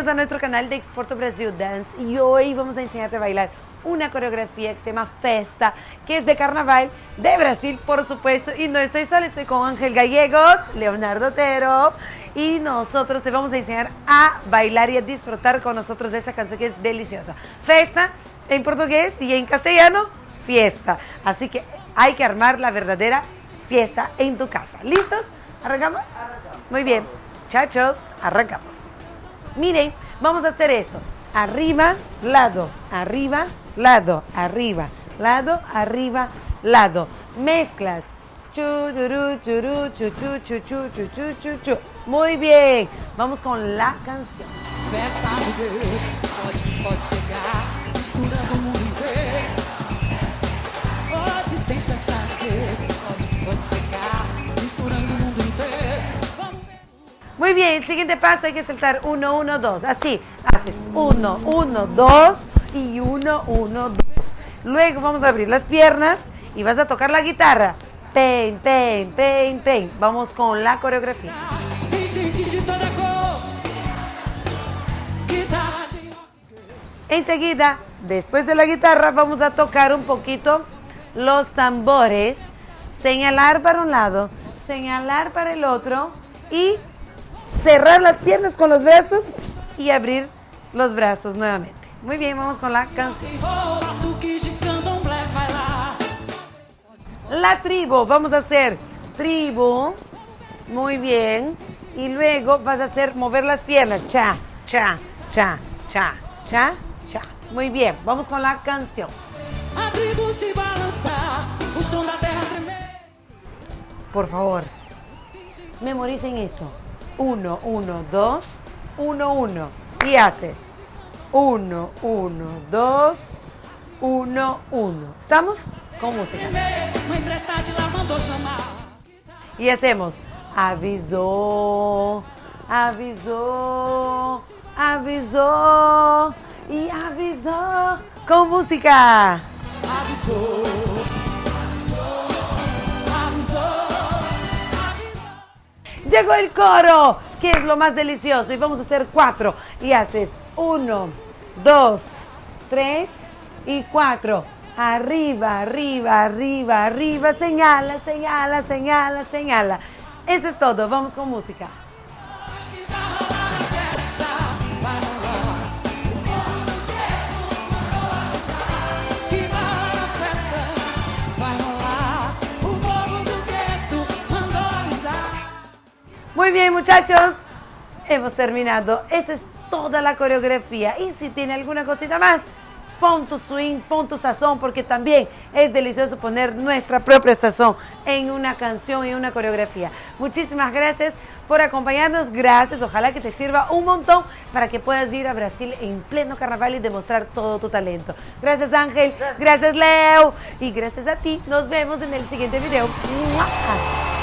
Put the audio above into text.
Bienvenidos a nuestro canal de Exporto Brasil Dance y hoy vamos a enseñarte a bailar una coreografía que se llama Festa, que es de carnaval de Brasil, por supuesto. Y no estoy sola, estoy con Ángel Gallegos, Leonardo Otero y nosotros te vamos a enseñar a bailar y a disfrutar con nosotros de esa canción que es deliciosa. Festa en portugués y en castellano, fiesta. Así que hay que armar la verdadera fiesta en tu casa. ¿Listos? ¿Arrancamos? Muy bien. Chachos, arrancamos. Miren, vamos a hacer eso. Arriba, lado, arriba, lado, arriba, lado, arriba, lado. Mezclas. Chururu, churu, chuchu, chuchu, chuchu, chuchu. Muy bien. Vamos con la canción. Festa no ver, pode chegar, misturando o mundo inteiro. Hoje tem festa no ver, pode chegar, misturando o mundo inteiro. Muy bien, el siguiente paso hay que saltar 1, 1, 2. Así, haces 1, 1, 2 y 1, 1, 2. Luego vamos a abrir las piernas y vas a tocar la guitarra. Pen, pen, pen, pen. Vamos con la coreografía. Tem gente de toda cor, guitarra. Enseguida, después de la guitarra, vamos a tocar un poquito los tambores. Señalar para un lado, señalar para el otro y cerrar las piernas con los brazos y abrir los brazos nuevamente. Muy bien, vamos con la canción. La tribu, vamos a hacer tribu. Muy bien. Y luego vas a hacer mover las piernas. Cha, cha, cha, cha, cha, cha. Muy bien, vamos con la canción. Por favor, memoricen eso. 1, 1, 2, 1, 1. Y haces 1, 1, 2, 1, 1. ¿Estamos? Con música. Y hacemos avisó, avisó, avisó y avisó. Con música. Avisou, avisou. Llegó el coro, que es lo más delicioso. Y vamos a hacer 4. Y haces 1, 2, 3 y 4. Arriba, arriba, arriba, arriba. Señala, señala, señala, señala. Eso es todo. Vamos con música. Muy bien, muchachos, hemos terminado. Esa es toda la coreografía. Y si tiene alguna cosita más, pon tu swing, pon tu sazón, porque también es delicioso poner nuestra propia sazón en una canción y una coreografía. Muchísimas gracias por acompañarnos. Gracias, ojalá que te sirva un montón para que puedas ir a Brasil en pleno carnaval y demostrar todo tu talento. Gracias, Ángel. Gracias, Leo. Y gracias a ti. Nos vemos en el siguiente video. ¡Mua!